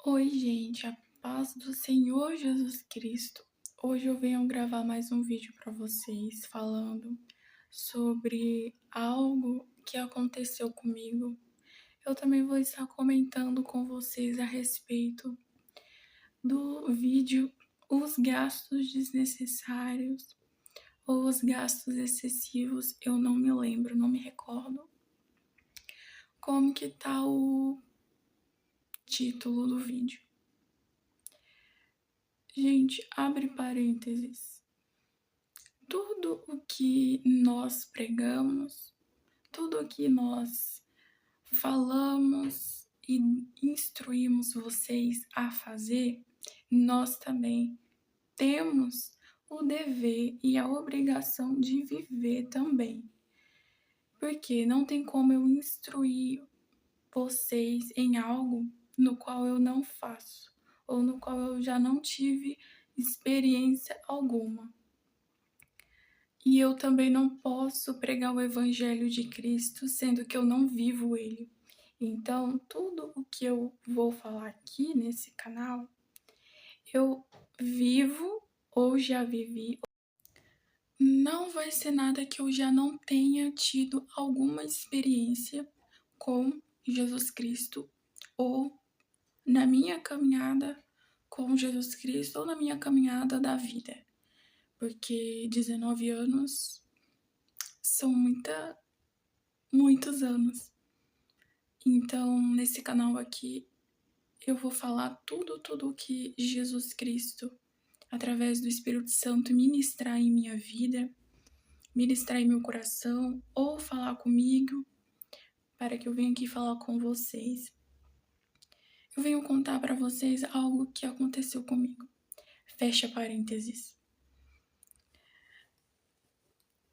Oi, gente, a paz do Senhor Jesus Cristo. Hoje eu venho gravar mais um vídeo para vocês falando sobre algo que aconteceu comigo. Eu também vou estar comentando com vocês a respeito do vídeo Os gastos desnecessários ou os gastos excessivos, eu não me lembro, não me recordo como que tá o título do vídeo. Gente, abre parênteses. Tudo o que nós pregamos, tudo o que nós falamos e instruímos vocês a fazer, nós também temos o dever e a obrigação de viver também. Porque não tem como eu instruir vocês em algo no qual eu não faço, ou no qual eu já não tive experiência alguma. E eu também não posso pregar o evangelho de Cristo, sendo que eu não vivo ele. Então, tudo o que eu vou falar aqui nesse canal, eu vivo ou já vivi. Não vai ser nada que eu já não tenha tido alguma experiência com Jesus Cristo ou na minha caminhada com Jesus Cristo ou na minha caminhada da vida. Porque 19 anos são muitos anos. Então, nesse canal aqui, eu vou falar tudo que Jesus Cristo, através do Espírito Santo, ministrar em minha vida, ministrar em meu coração, ou falar comigo, para que eu venha aqui falar com vocês. Eu venho contar para vocês algo que aconteceu comigo. Fecha parênteses.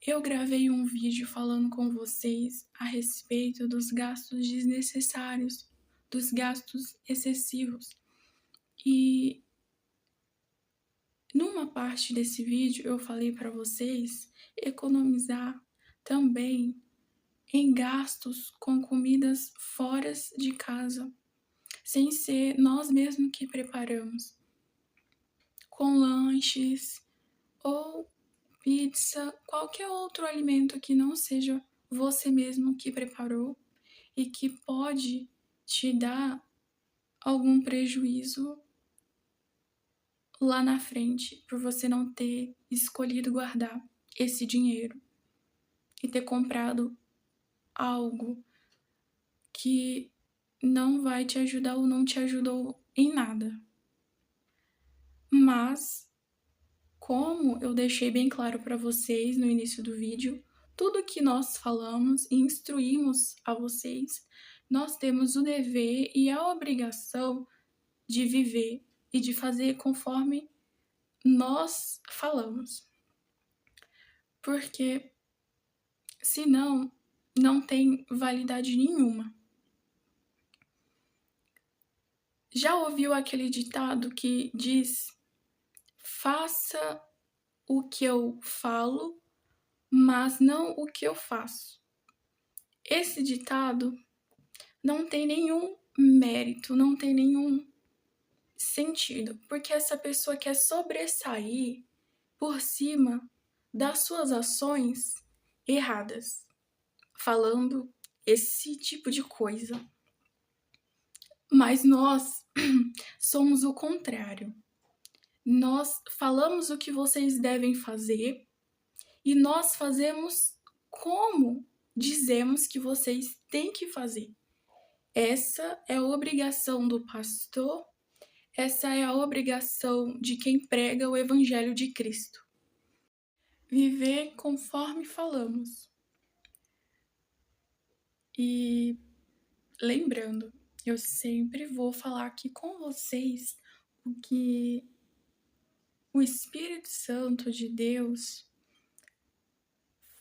Eu gravei um vídeo falando com vocês a respeito dos gastos desnecessários, dos gastos excessivos. E numa parte desse vídeo eu falei para vocês economizar também em gastos com comidas fora de casa, sem ser nós mesmos que preparamos, com lanches ou pizza, qualquer outro alimento que não seja você mesmo que preparou e que pode te dar algum prejuízo lá na frente por você não ter escolhido guardar esse dinheiro e ter comprado algo que não vai te ajudar ou não te ajudou em nada. Mas, como eu deixei bem claro para vocês no início do vídeo, tudo que nós falamos e instruímos a vocês, nós temos o dever e a obrigação de viver e de fazer conforme nós falamos. Porque senão não tem validade nenhuma. Já ouviu aquele ditado que diz: faça o que eu falo, mas não o que eu faço? Esse ditado não tem nenhum mérito, não tem nenhum sentido, porque essa pessoa quer sobressair por cima das suas ações erradas, falando esse tipo de coisa. Mas nós somos o contrário. Nós falamos o que vocês devem fazer e nós fazemos como dizemos que vocês têm que fazer. Essa é a obrigação do pastor, essa é a obrigação de quem prega o Evangelho de Cristo. Viver conforme falamos. E lembrando, eu sempre vou falar aqui com vocês o que o Espírito Santo de Deus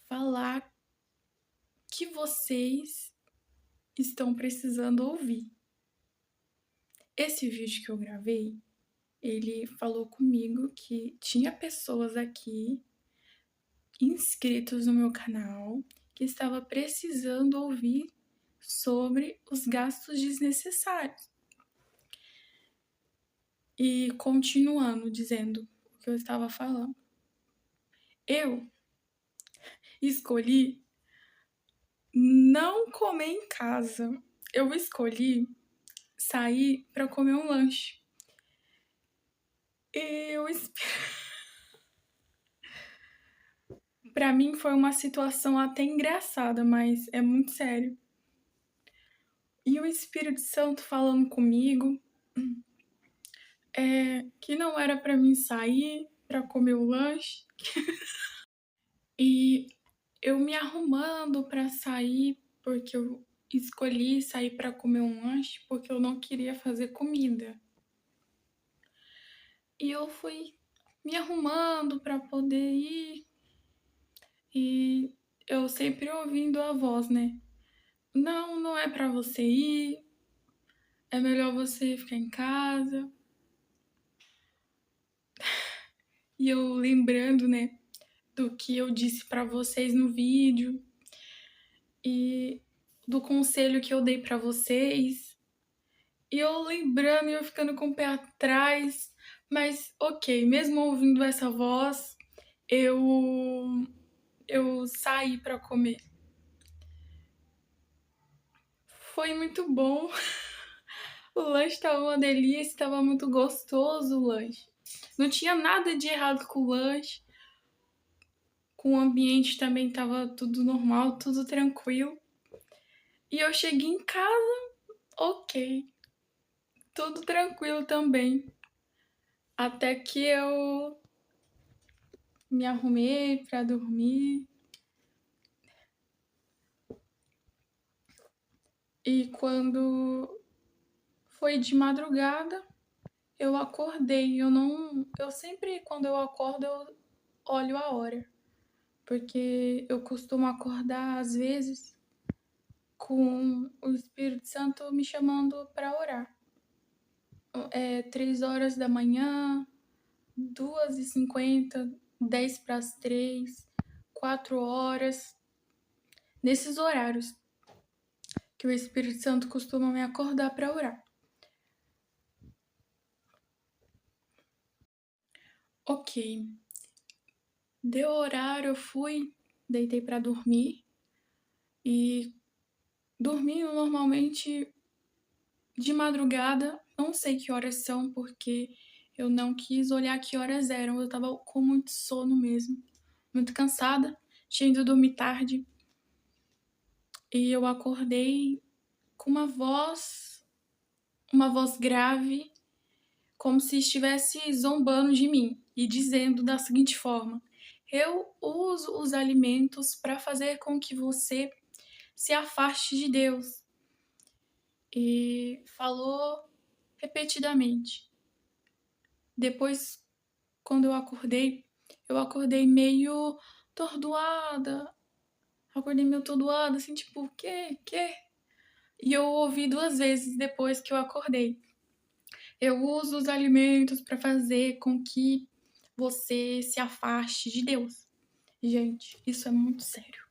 falar que vocês estão precisando ouvir. Esse vídeo que eu gravei, ele falou comigo que tinha pessoas aqui inscritos no meu canal que estava precisando ouvir sobre os gastos desnecessários. E continuando dizendo o que eu estava falando. Eu escolhi não comer em casa. Eu escolhi sair para comer um lanche. Eu Para mim foi uma situação até engraçada, mas é muito sério. E o Espírito Santo falando comigo que não era para mim sair para comer o lanche. E eu me arrumando para sair, porque eu escolhi sair para comer um lanche, porque eu não queria fazer comida. E eu fui me arrumando para poder ir, e eu sempre ouvindo a voz, né? Não, não é para você ir, é melhor você ficar em casa. E eu lembrando, né, do que eu disse para vocês no vídeo e do conselho que eu dei para vocês. E eu lembrando e eu ficando com o pé atrás, mas ok, mesmo ouvindo essa voz, eu saí para comer. Foi muito bom. O lanche estava uma delícia, estava muito gostoso o lanche. Não tinha nada de errado com o lanche. Com o ambiente também estava tudo normal, tudo tranquilo. E eu cheguei em casa, ok, tudo tranquilo também. Até que eu me arrumei para dormir. E quando foi de madrugada, eu acordei. Eu sempre, quando eu acordo, eu olho a hora. Porque eu costumo acordar, às vezes, com o Espírito Santo me chamando para orar. 3 horas da manhã, 2h50, 10 para as 3, 4 horas. Nesses horários que o Espírito Santo costuma me acordar para orar. Ok. Deu horário, eu fui, deitei para dormir. E dormindo normalmente de madrugada, não sei que horas são, porque eu não quis olhar que horas eram. Eu tava com muito sono mesmo, muito cansada, tinha ido dormir tarde. E eu acordei com uma voz grave, como se estivesse zombando de mim e dizendo da seguinte forma: eu uso os alimentos para fazer com que você se afaste de Deus. E falou repetidamente. Depois, quando eu acordei meio tordoada. Acordei meio tordoada, assim, tipo, o quê? Quê? E eu ouvi 2 vezes depois que eu acordei. Eu uso os alimentos para fazer com que você se afaste de Deus. Gente, isso é muito sério.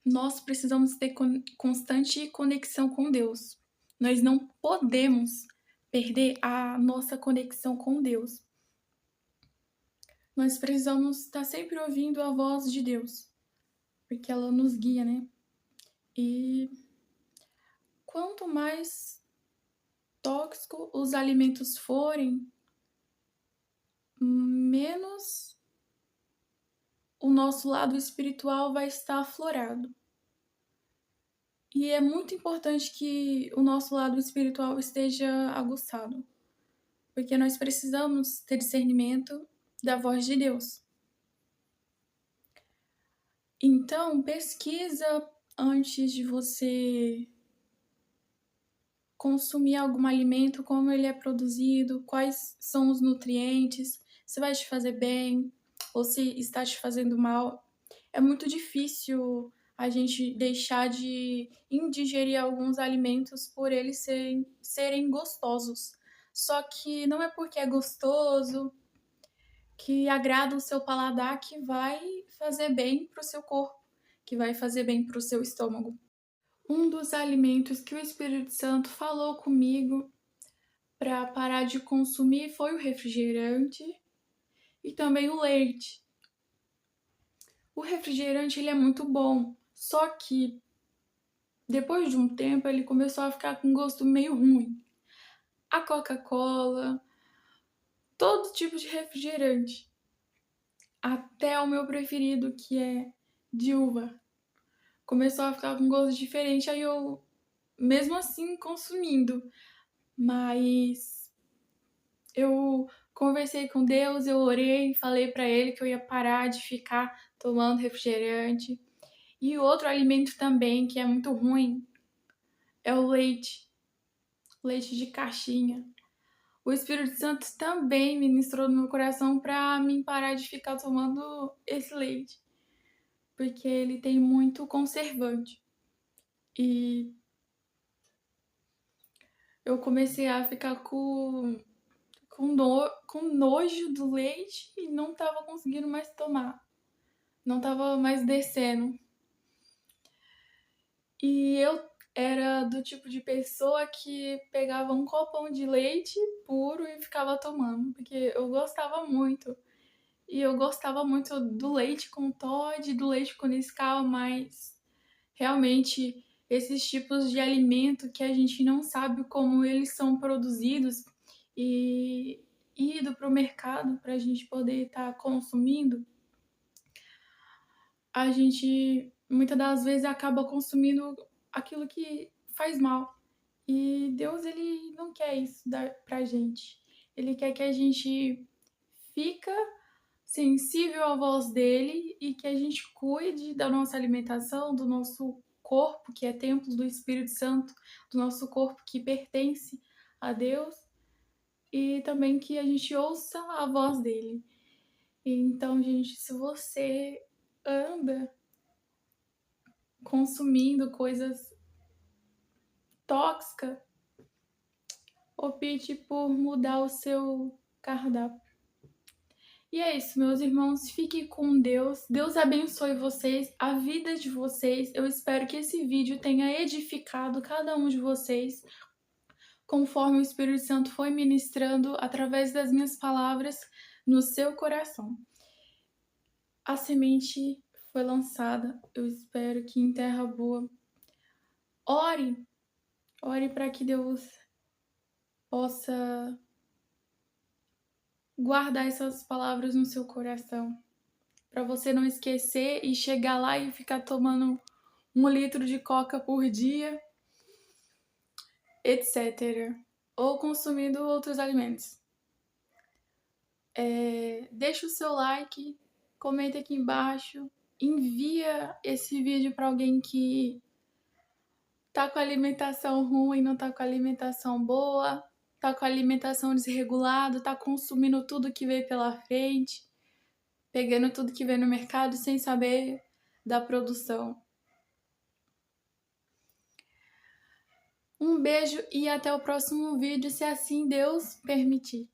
Nós precisamos ter constante conexão com Deus. Nós não podemos perder a nossa conexão com Deus. Nós precisamos estar sempre ouvindo a voz de Deus, porque ela nos guia, né? E quanto mais tóxico os alimentos forem, menos o nosso lado espiritual vai estar aflorado. E é muito importante que o nosso lado espiritual esteja aguçado, porque nós precisamos ter discernimento da voz de Deus. Então, pesquisa antes de você consumir algum alimento, como ele é produzido, quais são os nutrientes, se vai te fazer bem ou se está te fazendo mal. É muito difícil a gente deixar de indigerir alguns alimentos por eles serem gostosos. Só que não é porque é gostoso, que agrada o seu paladar, que vai fazer bem para o seu corpo, que vai fazer bem para o seu estômago. Um dos alimentos que o Espírito Santo falou comigo para parar de consumir foi o refrigerante e também o leite. O refrigerante ele é muito bom, só que depois de um tempo ele começou a ficar com gosto meio ruim. A Coca-Cola, todo tipo de refrigerante, até o meu preferido que é de uva, começou a ficar com gosto diferente, aí eu mesmo assim consumindo, mas eu conversei com Deus, eu orei, falei pra ele que eu ia parar de ficar tomando refrigerante. E outro alimento também que é muito ruim é o leite, leite de caixinha. O Espírito Santo também ministrou no meu coração para mim parar de ficar tomando esse leite, porque ele tem muito conservante. E eu comecei a ficar com nojo do leite e não estava conseguindo mais tomar, não estava mais descendo. E eu era do tipo de pessoa que pegava um copão de leite puro e ficava tomando, porque eu gostava muito. E eu gostava muito do leite com Toddy, do leite com Nescau, mas realmente esses tipos de alimento que a gente não sabe como eles são produzidos e ido para o mercado para a gente poder estar consumindo, a gente muitas das vezes acaba consumindo aquilo que faz mal. E Deus, ele não quer isso pra gente. Ele quer que a gente fica sensível à voz dele e que a gente cuide da nossa alimentação, do nosso corpo, que é templo do Espírito Santo, do nosso corpo que pertence a Deus, e também que a gente ouça a voz dele. Então, gente, se você anda consumindo coisas tóxicas, opte por mudar o seu cardápio. E é isso, meus irmãos. Fiquem com Deus. Deus abençoe vocês, a vida de vocês. Eu espero que esse vídeo tenha edificado cada um de vocês, conforme o Espírito Santo foi ministrando através das minhas palavras no seu coração. A semente foi lançada. Eu espero que em terra boa. Ore para que Deus possa guardar essas palavras no seu coração, para você não esquecer e chegar lá e ficar tomando 1 litro de coca por dia, etc. Ou consumindo outros alimentos. Deixa o seu like, comenta aqui embaixo, envia esse vídeo para alguém que tá com a alimentação ruim, não tá com a alimentação boa, tá com a alimentação desregulada, tá consumindo tudo que veio pela frente, pegando tudo que vem no mercado sem saber da produção. Um beijo e até o próximo vídeo, se assim Deus permitir.